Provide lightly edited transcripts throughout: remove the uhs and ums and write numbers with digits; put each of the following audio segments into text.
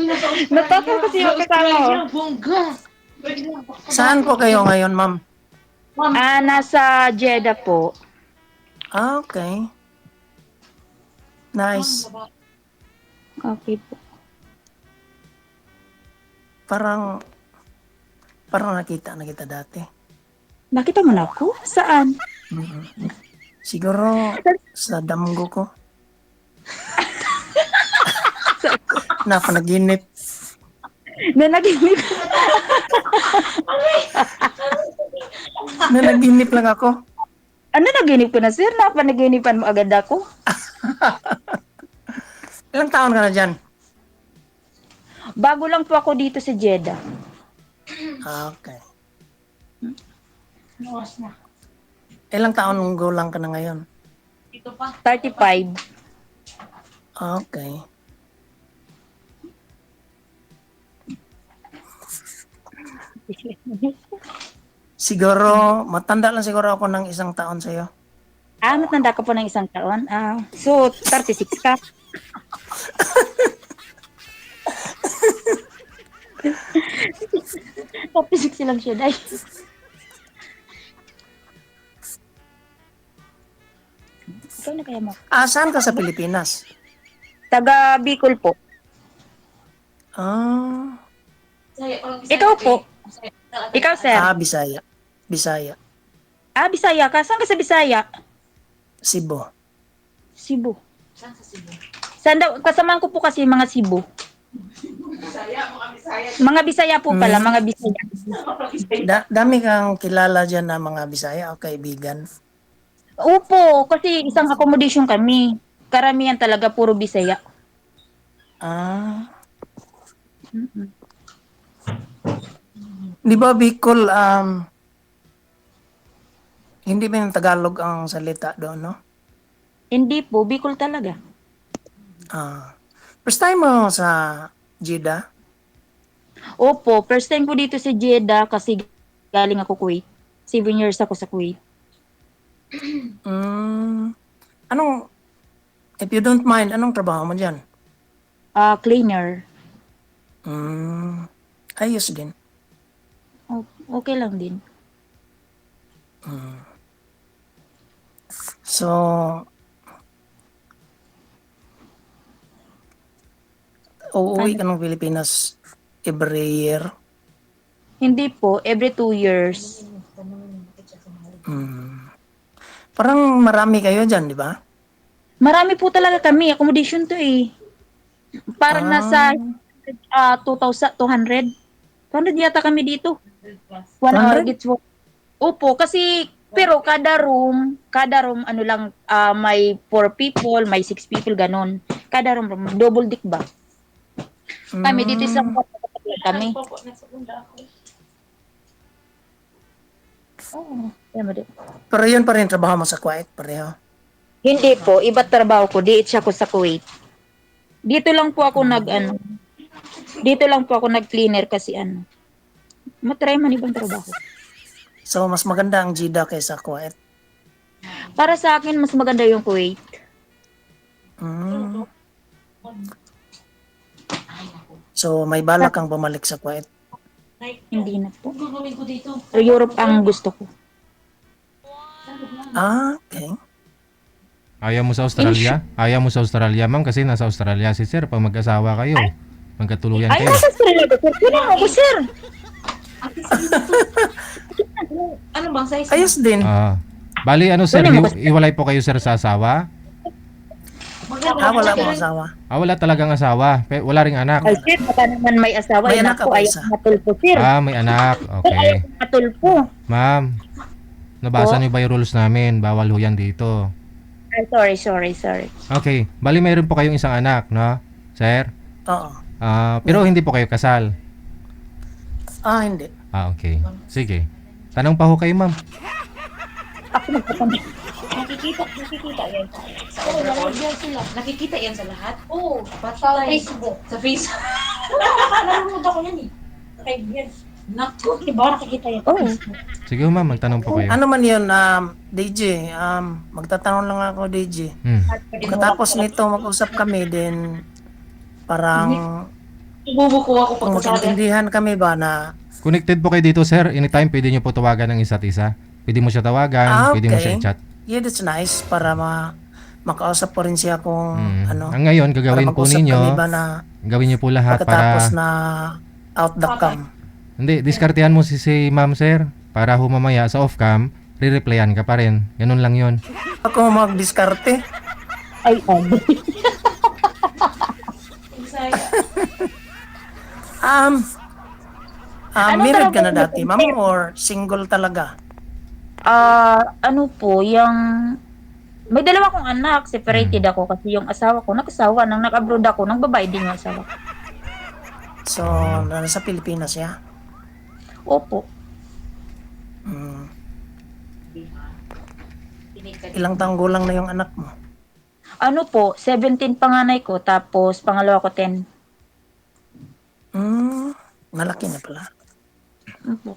Natatakot kasi yung kasama ko. Saan po kayo ngayon, ma'am? Nasa Jeddah po. Okay. Nice. Okay po. Parang nakita na kita dati. Nakita mo na ako? Saan? Siguro sa damgo ko. Napanaginip. Nanaginip. Nanaginip lang ako. Ano naginip ko na, sir? Napanaginipan mo agad ako? Ilang taon ka na dyan? Bago lang po ako dito sa Jeddah. Okay. Ilang taon gulang ka na ngayon? 35. Okay. Siguro, matanda lang siguro ako ng isang taon sa'yo. Matanda ka po ng isang taon. So, 36 ka. Tapos lang siya, day. Ikaw na kaya mo? Saan ka sa Pilipinas? Taga Bicol po. Ikaw po? Ikaw, sir? Bisaya. Bisaya. Bisaya ka? Saan ka sa Bisaya? Cebu. Cebu. Saan sa Cebu? Saan daw? Kasamaan ko po kasi mga Cebu. Mga Bisaya po pala, mga Bisaya. Dami kang kilala dyan na mga Bisaya o kaibigan. Opo, kasi isang accommodation kami. Karamihan talaga puro Bisaya. Di ba Bicol, hindi ba yung Tagalog ang salita doon, no? Hindi po, Bicol talaga. First time mo sa Jeddah? Opo, first time ko dito sa Jeddah kasi galing ako Kuwait. 7 years ako sa Kuwait. If you don't mind, anong trabaho mo dyan? Cleaner. Ayos din. Okay lang din. So, uuwi ka ng Pilipinas every year? Hindi po, every 2 years. Parang marami kayo dyan, di ba? Marami po talaga kami. Accommodation to eh. Parang nasa 2,200. 200 yata kami dito. 1 hour 200? gets mo. Opo, kasi pero kada room ano lang, may 4 people, may 6 people, ganon. Kada room, double deck ba? Kami dito sa kami. Pero yun pa rin trabaho mo sa Kuwait, pareho? Hindi po, iba trabaho ko. Diit siya ko sa Kuwait. Dito lang po ako nag-cleaner kasi matry man ibang trabaho. So, mas maganda ang Jeddah kaysa Kuwait? Para sa akin, mas maganda yung Kuwait. So, may balak kang bumalik sa Kuwait? Hindi na po. Europe ang gusto ko. Okay. Ayaw mo sa Australia? Ayaw mo sa Australia, ma'am, kasi nasa Australia si sir. Pag mag-asawa kayo, magkatuluyan Ay, kayo. nasa Australia ko, sir. Kunin mo ako, sir. Ano bang size? Ayos din. Bali, sir, iwalay po kayo, sir, sa asawa? Wala mo asawa. Wala talagang asawa. Wala ring anak. Ay, sir, baka naman may asawa. May anak ka ba isa? Ayaw matulpo, sir. May anak. Okay. Ayaw matulpo. Ma'am, nabasa niyo ba yung rules namin? Bawal ho yan dito. Ay, sorry. Okay. Bali, mayroon po kayong isang anak, no? Sir? Oo. Pero hindi po kayo kasal? Hindi. Okay. Sige. Tanong pa ho kayo, ma'am. Ako magpapamit. Nakikita yan. Nakikita yan sa lahat? Oo. Sa Facebook. Sa Facebook. Nanonood ako yan eh. 5 years. Naku, diba nakikita yan? Oh. Sige, ma'am. Magtanong po kayo. Ano man yun, DJ? Magtatanong lang ako, DJ. Pagkatapos nito, mag-usap kami, then parang Bubuko ako pag Kung magkaintindihan kami ba na Connected po kayo dito, sir. Anytime, pwede nyo po tawagan ng isa't isa. Pwede mo siya tawagan, pwede mo siya i-chat. yeah, that's nice para makausap ko rin siya kung ano. Ang ngayon, Para gagawin po mag-usap ninyo, kami ba na gawin nyo po lahat pagkatapos para... na out the cam. Hindi, diskartehan mo si ma'am, sir. Para humamaya sa off-cam, re-replyan ka pa rin. Ganun lang yon. Ako magdiskarte. Ay, Anong Married ka na trabaho dati, mo, ma'am, sir? or single talaga? ano po, may dalawa kong anak, separated ako kasi yung asawa ko, nag-asawa, nang nag-abroad ako, nang babae din yung asawa ko. So, nasa Pilipinas siya. Opo. Mm. Ilang taong gulang na yung anak mo? Ano po, 17 panganay ko, tapos pangalawa ko 10. Malaki na pala. Opo.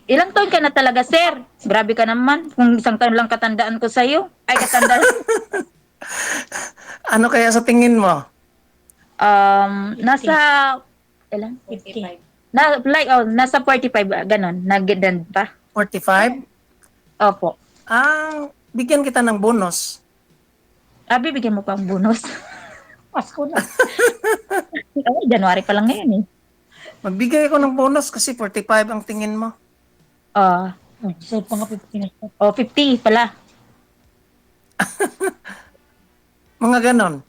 Ilang taon ka na talaga, sir? Grabe ka naman. Kung isang taon lang katandaan ko sa'yo. Ay, katandaan. Ano kaya sa tingin mo? Nasa, ilan? 55. Nasa 45, ganon. Nag-edad pa. 45? Opo. Bigyan kita ng bonus. Bibigyan mo pa ang bonus. Pasko na. Ay, January pa lang ngayon eh. Magbigay ako ng bonus kasi 45 ang tingin mo. So, pang 50 na. 50 pala. Mga ganon.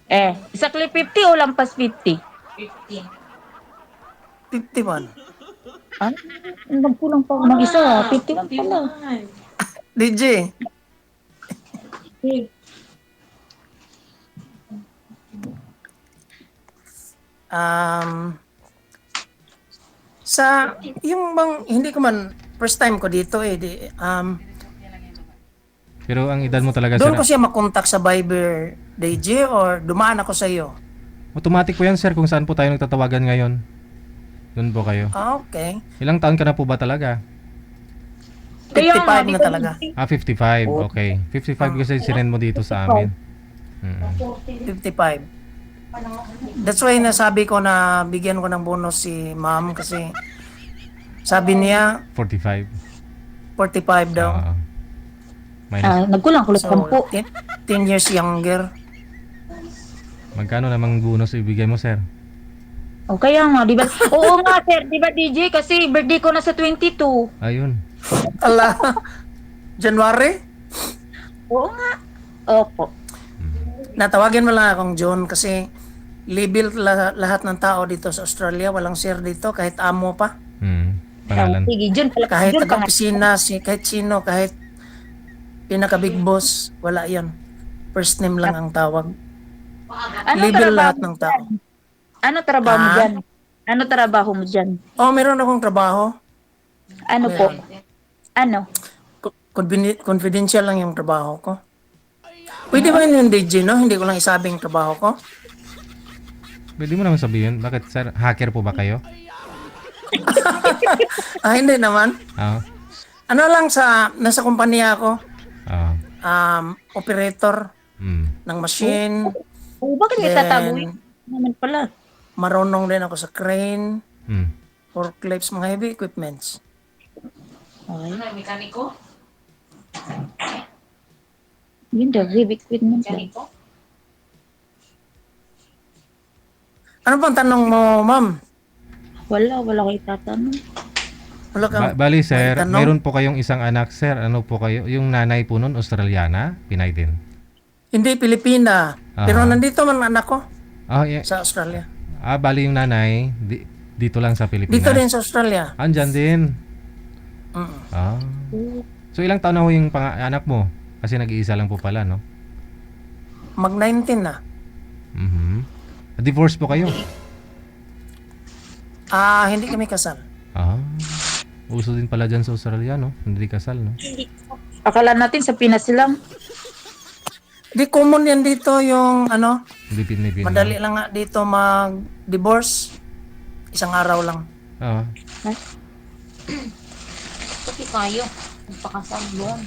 Exactly 50 o lampas 50? 15. 51. Nagkulang pa ako ng isa. 51 pala. DJ, yung bang, hindi ko man, first time ko dito Pero ang edad mo talaga, doon ko sir, siya makontak sa Viber, DJ, or dumaan ako sa iyo. automatic po yan, sir, kung saan po tayo nagtatawagan ngayon. Doon po kayo. Okay. Ilang taon ka na po ba talaga? 55 na talaga. 55, okay. 55 kasi sinend mo dito sa amin. 55. That's why nasabi ko na bigyan ko ng bonus si ma'am kasi sabi niya 45. 45 daw. Minus. Nagkulang kulit So, 10. 10 years younger. Magkano namang bonus ibigay mo, sir? O kaya nga, di ba? Oo nga, sir. Di ba, DJ? Kasi birthday ko na sa 22. Ayun. Ala, January? Oo nga. Opo. Natawagin mo lang akong John kasi label lahat ng tao dito sa Australia. Walang share dito kahit amo pa. Pangalan. Sige, Jun pala. Kahit Jun ka nga. taga-opisina, kahit sino, kahit pinaka-big boss, wala yan. First name lang ang tawag. Label lahat ng tao. Ano trabaho mo dyan? Ano trabaho mo dyan? Oh, meron akong trabaho. Ano po? Ano? Confidential lang yung trabaho ko. Pwede ba yun yung DJ, no? Hindi ko lang isabing trabaho ko. Pwede mo naman sabihin, bakit, sir? Hacker po ba kayo? Hindi naman. Ano lang nasa kumpanya ako, operator ng machine. Bakit may tatagoy? Naman pala. Marunong din ako sa crane, Mm. forklifts, mga heavy equipments. Ay, Mekaniko? yun daw, heavy equipment. Mekaniko? Ano pang tanong mo, ma'am? Wala ko itatanong. Wala kang Bali, sir, tanong? meron po kayong isang anak, sir. Ano po kayo? Yung nanay po nun, Australiana? Pinay din. Hindi, Pilipina. Pero nandito man anak ko Yeah. sa Australia. Bali yung nanay, dito lang sa Pilipinas. Dito din sa Australia. Andyan din. Mm. So, ilang taon na ho yung anak mo? Kasi nag-iisa lang po pala, no? Mag-19 na. Divorce po kayo? Hindi kami kasal. Uso din pala dyan sa Australia, no? Hindi kasal, no? Akala natin sa Pinas lang. Di common yan dito yung Hindi madali lang nga dito mag-divorce. Isang araw lang. Pati kayo. Nagpakasal doon.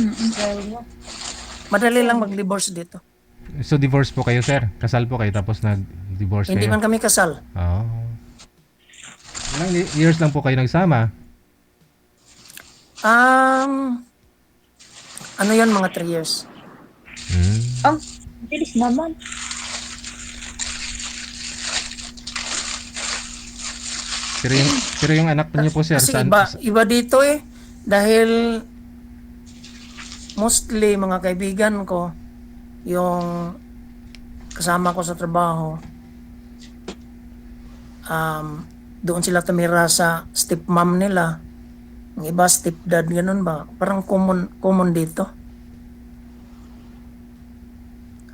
Australia. Madali lang mag-divorce dito. So divorce po kayo, sir? Kasal po kayo tapos nag-divorce Hindi kayo? man kami kasal. Oh. Ilang years lang po kayo nagsama? Ano yan, mga 3 years. Hmm. Ang bilis naman. Pero yung anak niyo po, sir, Kasi saan? iba dito eh. Dahil mostly mga kaibigan ko, yung kasama ko sa trabaho, doon sila tumira sa stepmom nila. Yung iba stepdad, ganun ba? Parang common dito.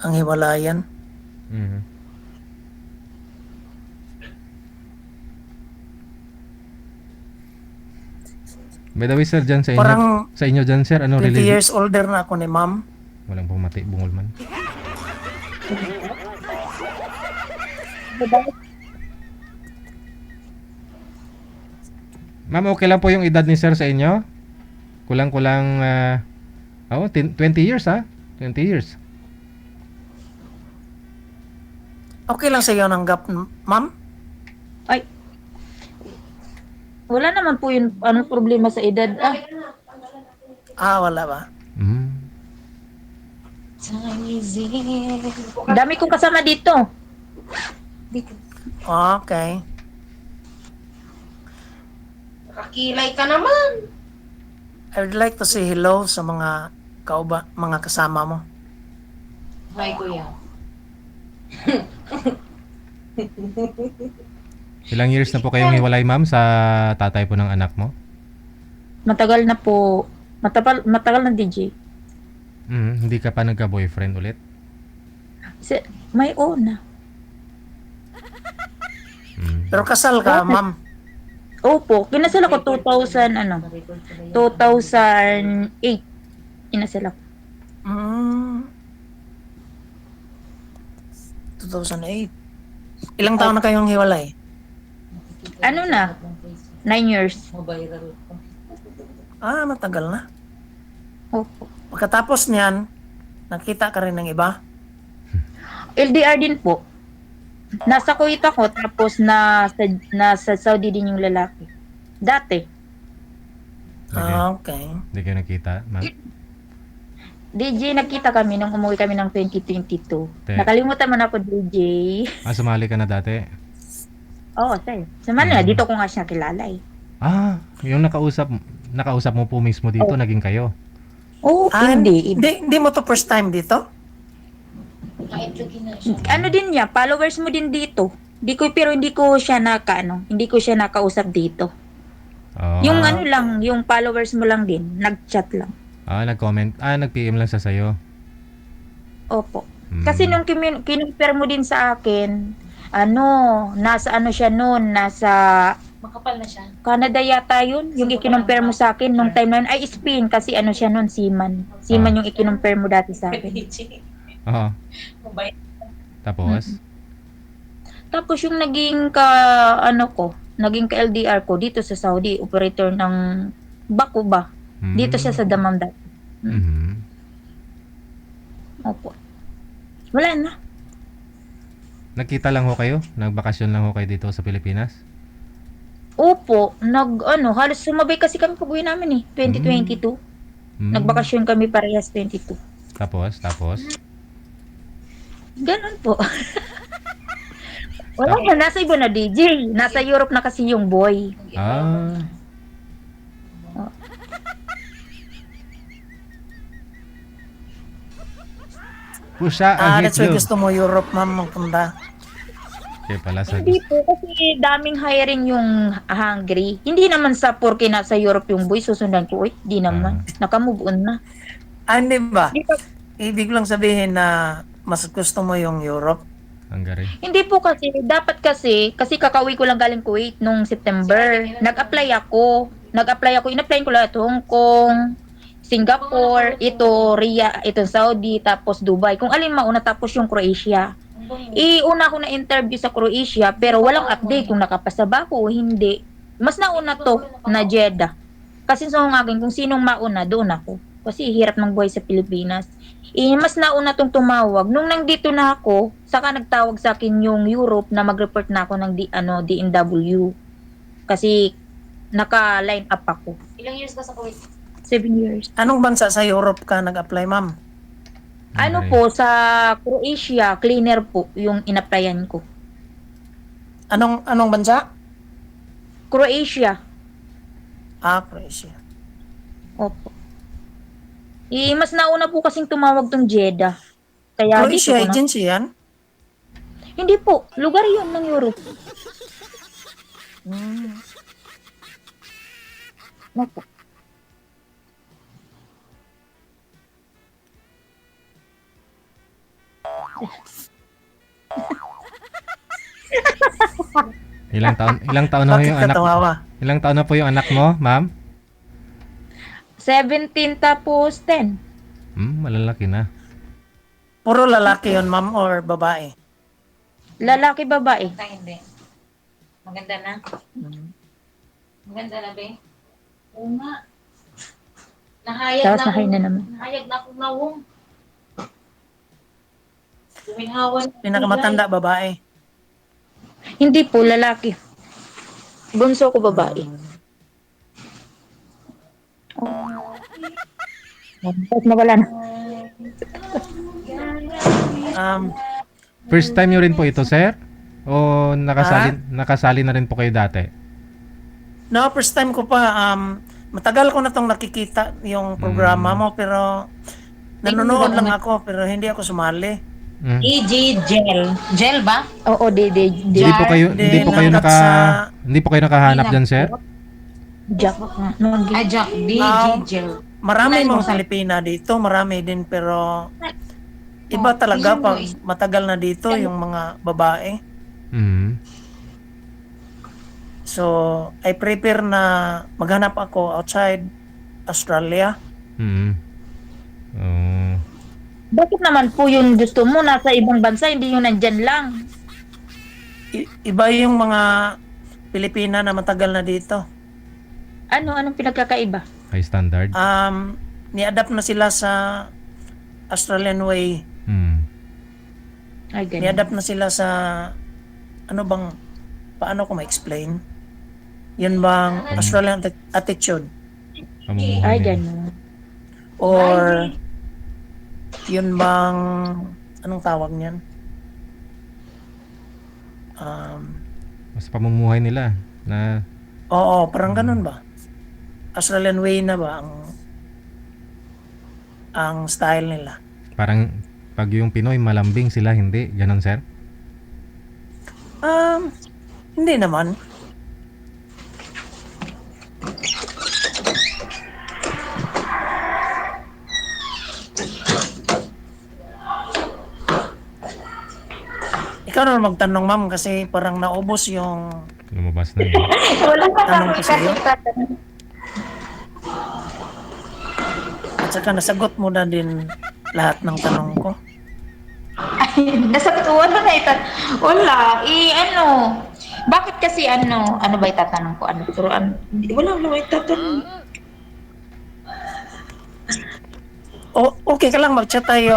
Ang hiwalayan. Mhm. By the way, sir, dyan sa inyo, Parang sa inyo dyan, sir, ano 20 religion? years older na ako ni ma'am. Walang pumati, bungol man. Ma'am, okay lang po yung edad ni sir sa inyo? Kulang-kulang, 20 years, 20 years. Okay lang sa iyo ng gap, ma'am? Ay. Wala naman po yung ano problema sa edad. Wala ba? Mm. Dami kong kasama dito. Okay. Nakakilay ka naman. I would like to say hello sa mga mga kasama mo. Hi, kuya. Ilang years na po kayong hiwalay, ma'am, sa tatay po ng anak mo? Matagal na po. Matagal na DJ. Hindi ka pa nagka-boyfriend ulit? May una. Pero kasal ka, ma'am. Opo, kinasal ako 2008. Kinasal ako. 2008. Ilang taon na kayong hiwalay? Ano na? 9 years. Matagal na. Opo. Pagkatapos niyan, nakita ka rin ng iba? LDR din po. Nasa Kuwait ako, tapos nasa Saudi din yung lalaki. Dati. Okay. Hindi kayo nakita, ma'am? DJ, nagkita kami nung umuwi kami ng 2022. Te. Nakalimutan mo na ako, DJ. Sumali ka na dati? Oo, sir. Sumali na. Dito ko nga siya kilala eh. Yung nakausap mo po mismo dito, naging kayo? Oo, hindi. Hindi mo to first time dito? Ano din niya, followers mo din dito. Pero hindi ko siya hindi ko siya nakausap dito. Yung ano lang, yung followers mo lang din, nag-chat lang. Nag-comment, nag-PM lang sa sayo. Opo. Kasi nung kinumpir mo din sa akin, nasa siya noon, nasa Makapal na siya. Canada yata yun, yung ikinumpir mo sa akin nung time na yun, ay Spain, kasi siya noon, Seaman. Seaman yung ikinumpir mo dati sa akin. Oo. Tapos? Tapos yung naging naging ka-LDR ko dito sa Saudi, operator ng Baku ba? Dito siya sa Dammam dati. Opo. Wala na. Nagkita lang ho kayo? Nagbakasyon lang ho kayo dito sa Pilipinas? Opo, halos sumabay kasi kami pag-uwi namin 2022. Nagbakasyon kami parehas 22. Tapos? Ganun po. Wala na, nasa iba na DJ. Nasa Europe na kasi yung boy. Pusha, I That's hate why you. gusto mo Europe, ma'am, magpunta. Okay pala sa Hindi po, kasi daming hiring yung Hungary. Hindi naman sa porke nasa Europe yung boy, susundan ko. Di naman. Nakamove on na. Hindi ba? Di pa- Ibig lang sabihin na mas gusto mo yung Europe? Hungary. Hindi po kasi, dapat kasi kakauwi ko lang galing Kuwait nung September. Nag-apply ako, in-apply ko lahat, Hong Kong, Singapore, itong Saudi, tapos Dubai. Kung alin mauna, tapos yung Croatia. Una ako na interview sa Croatia, pero walang update kung nakapasa ba ako o hindi. Mas nauna to na Jeddah. Kasi sa hangagin, kung sinong mauna, doon ako. Kasi hirap ng buhay sa Pilipinas. Mas nauna tong tumawag. Nung nandito na ako, saka nagtawag sa akin yung Europe na mag-report na ako ng DNW. Kasi naka-line up ako. Ilang years ka sa Kuwait? 7 years. Anong bansa sa Europe ka nag-apply, ma'am? Ano Okay. po, sa Croatia, cleaner po yung in-applyan ko. Anong bansa? Croatia. Croatia. Opo. Mas nauna po kasing tumawag tong Jeddah. Kaya dito Croatia ko na. agency yan? Hindi po, lugar yun ng Europe. Opo. Ilang taon na ho Bakit yung ka anak? tawawa? Ilang taon na po yung anak mo, ma'am? 17 tapos 10. Malalaki na. Puro lalaki yun, ma'am, or babae? Lalaki, babae. Hindi. Maganda na. Maganda na, be? Oo nga. Nahayag na Sasahay akong- na naman. Nahayag na akong nawong. Guminhawan. Pinakamatanda, babae. Hindi po, lalaki. Bunso ko babae. Tapos nawala na. Um, First time nyo rin po ito, sir? O nakasali na rin po kayo dati? no, first time ko pa. Matagal ko na tong nakikita yung programa mo, pero nanonood lang ako, pero hindi ako sumali. EG Gel. Gel ba? Oo, Hindi po kayo hanggat sa- hindi po kayo nakahanap diyan, sir? Jack. Ay, Jack. DG Ah, Gel. Marami Tingnan mo mga sa- Pilipina dito, marami din, pero iba talaga pag matagal na dito yung mga babae. Mm. So, I prepare na maghanap ako outside Australia. Mm. Oh. Bakit naman po yung gusto mo nasa ibang bansa, hindi yung nandyan lang? Iba yung mga Pilipina na matagal na dito. Anong pinagkakaiba? High standard. Ni-adapt na sila sa Australian way. Mm. Ay, ganun. Ni-adapt na sila sa paano ko ma-explain? Yun bang Australian attitude? Pamumuhay Ay, nila. ganun. Or yun bang anong tawag niyan? Mas pamumuhay nila na Oo, parang ganun ba? Australian way na ba ang style nila? parang pag yung Pinoy malambing sila, hindi. Ganon, sir? Hindi naman. Ikaw na magtanong, ma'am, kasi parang naubos yung Lumabas na. Wala pa tanong ko sa'yo. kasi. At saka nasagot mo na din lahat ng tanong ko. Wala na ito. Wala. Bakit kasi ano ba itatanong ko? Wala itatanong. Okay ka lang, mag-chat tayo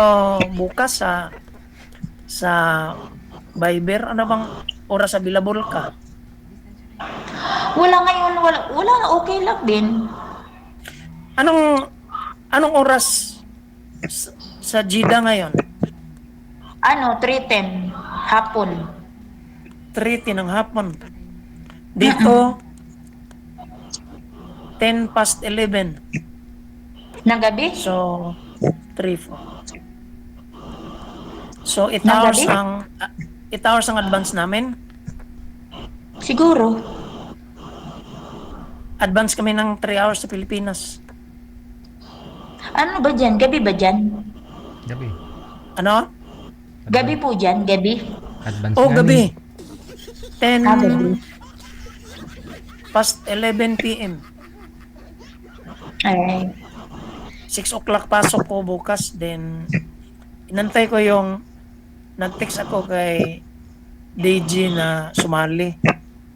bukas sa Viber. Ano bang oras available ka? Wala ngayon, wala, okay lang din. Anong oras sa Jeddah ngayon? 3:10 hapon. 3:00 ng hapon. Dito 10 past 11. Ng gabi? So 3, 4. So 8 Ng hours gabi? ang 8 hours ang advance namin. Siguro. Advance kami ng 3 hours sa Pilipinas. Ano ba dyan? Gabi ba dyan? Gabi. Ano? Gabi po dyan? Gabi? Advance Oh, nga gabi. 10 Gabi. past 11 p.m. Ay. 6 o'clock pasok ko bukas. Then, inantay ko yung nag-text ako kay DG na sumali.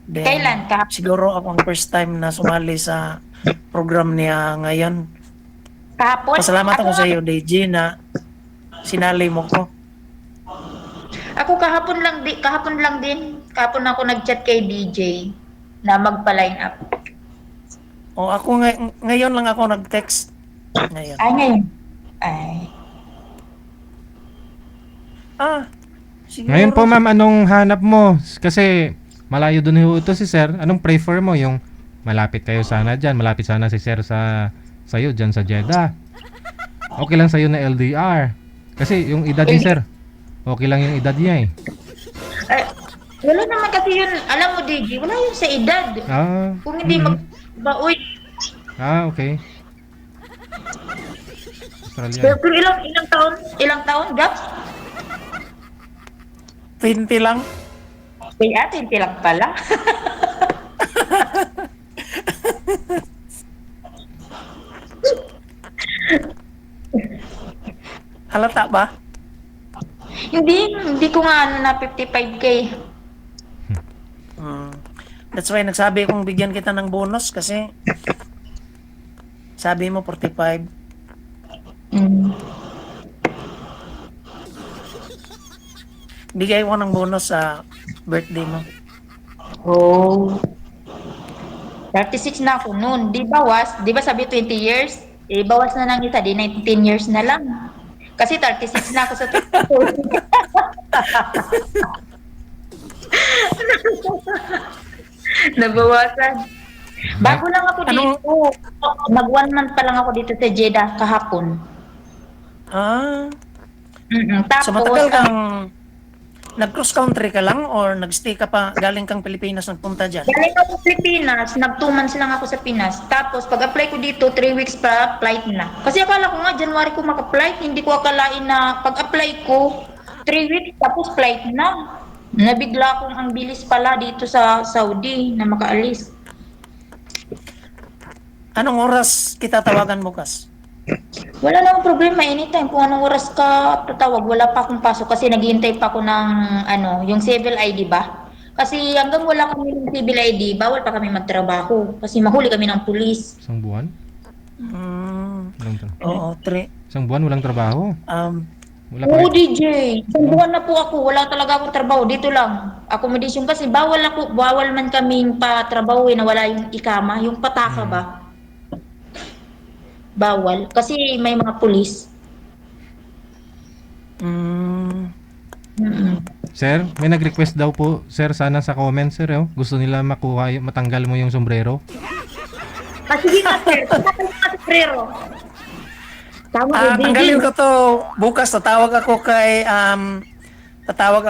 Then, Kailan ka? Siguro ako ang first time na sumali sa program niya ngayon. Kahapon? Pasalamat ako sa nga- iyo, DJ, na sinali mo ko. Ako kahapon lang din. Kahapon ako nag-chat kay DJ na magpa-line up. O ako ngayon lang ako nag-text. Ngayon. Ay, ngayon. Ay. Siguro. Ngayon po ma'am, anong hanap mo? Kasi malayo dun ho ito si sir. Anong prefer mo? Yung malapit kayo sana dyan. Malapit sana si sir sa'yo dyan sa Jeddah. Okay lang sa'yo na LDR. Kasi yung edad ni sir, okay lang yung edad niya eh. Ay, wala naman kasi yun. Alam mo, DJ, wala yun sa edad. Ah, Kung hindi magbaoy. okay. Australia. Pero ilang taon, gap? 20 lang. Kaya atin, lang pala. Halata ba? Hindi ko nga ano na 55K. That's why nagsabi kong bigyan kita ng bonus kasi sabi mo 45. Mm. Bigay ko ng bonus sa birthday mo. Oh. 36 na ako noon. Di ba sabi 20 years? Eh, bawas na ng isa, di 19 years na lang. Kasi 36 na ako sa 24. Nabawasan. Bago lang ako Anong- dito. Nag 1 month pa lang ako dito sa Jeddah kahapon. Tapos, So matagal kang nag-cross country ka lang or nag-stay ka pa galing kang Pilipinas nagpunta dyan? galing ako sa Pilipinas, nag 2 months lang ako sa Pinas. Tapos pag-apply ko dito, 3 weeks pa, flight na. Kasi akala ko nga, January ko maka-flight. Hindi ko akalain na pag-apply ko, 3 weeks, tapos flight na. Nabigla akong ang bilis pala dito sa Saudi na makaalis. Anong oras kita tawagan bukas? Wala namang problema, anytime. Kung anong oras ka tatawag, wala pa akong pasok kasi naghihintay pa ako ng yung civil ID ba? Kasi hanggang wala kami ng civil ID, bawal pa kami magtrabaho. Kasi mahuli kami ng pulis. Isang buwan? Oo, 3. Isang buwan walang trabaho? Wala pa Oo, rin. DJ. Isang buwan na po ako. Wala talaga akong trabaho. Dito lang. Accommodation kasi bawal man kaming pa-trabaho na wala yung ikama. Yung pataka ba? Bawal. Kasi may mga pulis. Sir, may nag-request daw po, sir, sana sa comment, sir, oh. Gusto nila matanggal mo yung sombrero. Sige nga, sir. Pero, tama, DJ. Tanggalin ko to bukas. Tatawag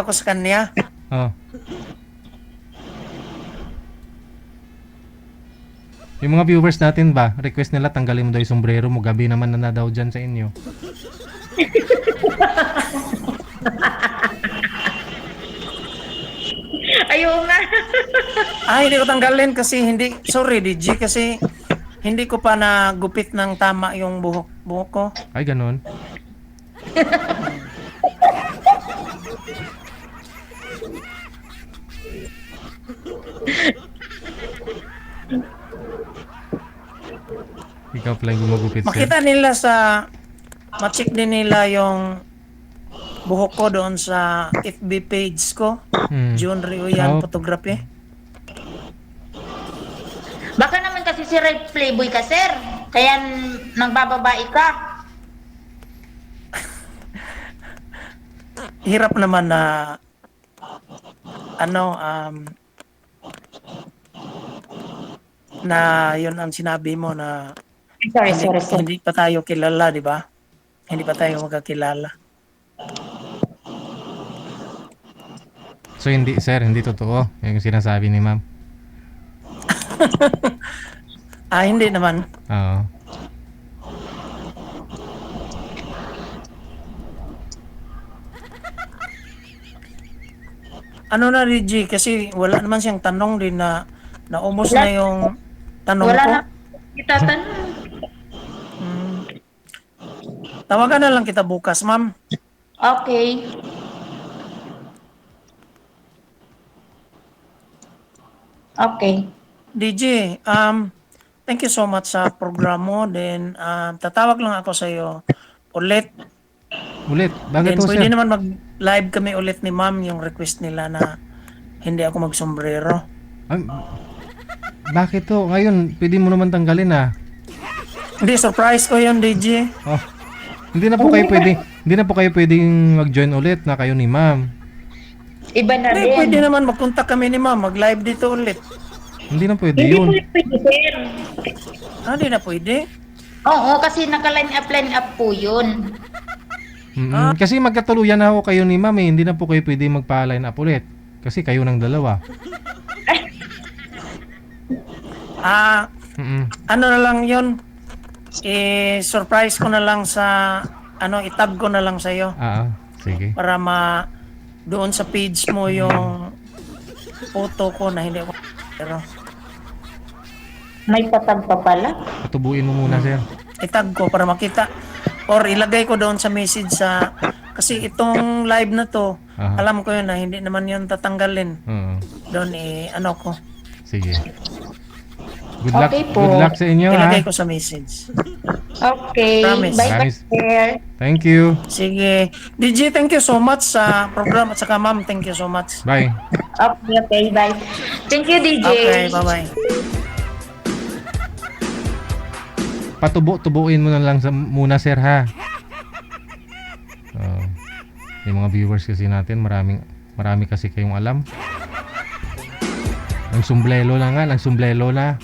ako sa kanya. Oh. Yung mga viewers natin ba, request nila tanggalin mo daw yung sombrero mo, gabi naman na daw dyan sa inyo. Ayaw nga. Hindi ko tanggalin kasi sorry DJ, kasi hindi ko pa nagupit ng tama yung buhok ko. Ay, ganun. Ikaw pala yung gumagupit, sir. Makita nila ma-check din nila yung buhok ko doon sa FB page ko. John Rioyan Oh. Photography. Baka naman kasi si Red Playboy ka, sir. Kaya nagbababae ka. Hirap naman na na yun ang sinabi mo na Sorry. hindi pa tayo kilala, di ba? Hindi pa tayo magkakilala. So, hindi, sir, hindi totoo yung sinasabi ni ma'am. Hindi naman. Oo. Ano na, Reggie, kasi wala naman siyang tanong din na naubos na yung tanong Wala ko. na kita tanong. Tawagan na lang kita bukas, ma'am. Okay. Okay. DJ, thank you so much sa programa mo. Then, tatawag lang ako sa iyo ulit. Ulit. Bakit Then, po, pwede sir? naman mag-live kami ulit ni ma'am yung request nila na hindi ako magsombrero. Ah, bakit to? Ngayon, pwede mo naman tanggalin ah. Hindi, surprise ko yun, DJ. Oh. Hindi na po kayo pwedeng mag-join ulit na kayo ni ma'am. Iba na Hindi, rin. pwede naman mag-contact kami ni ma'am, mag-live dito ulit. Hindi na pwede Hindi yun. po pwede, sir. Hindi na pwede. Oo, kasi naka-line up po yun. Kasi magkatuluyan na ako kayo ni ma'am eh. Hindi na po kayo pwede magpa-line up ulit. Kasi kayo ng dalawa. Mm-mm. Ano na lang yun, surprise ko na lang sa, itag ko na lang sa'yo Sige. para doon sa page mo yung photo ko na hindi ako pero May patag pa pala. Patubuin mo muna, sir. itag ko para makita or ilagay ko doon sa message kasi itong live na to, Aha. alam ko yun na hindi naman yun tatanggalin. Oo. Doon ko, Sige. Good luck. Okay po. Good luck sa inyo ha. ilagay ko sa message. Okay. Promise. Bye-bye, Promise. sir. Thank you. Sige. DJ, thank you so much sa program at saka ma'am, thank you so much. Bye. Okay, bye. Thank you, DJ. Okay, bye-bye. Patubuin mo na lang muna, sir ha. Yung mga viewers kasi natin, marami kasi kayong alam. Ang sumblelo na.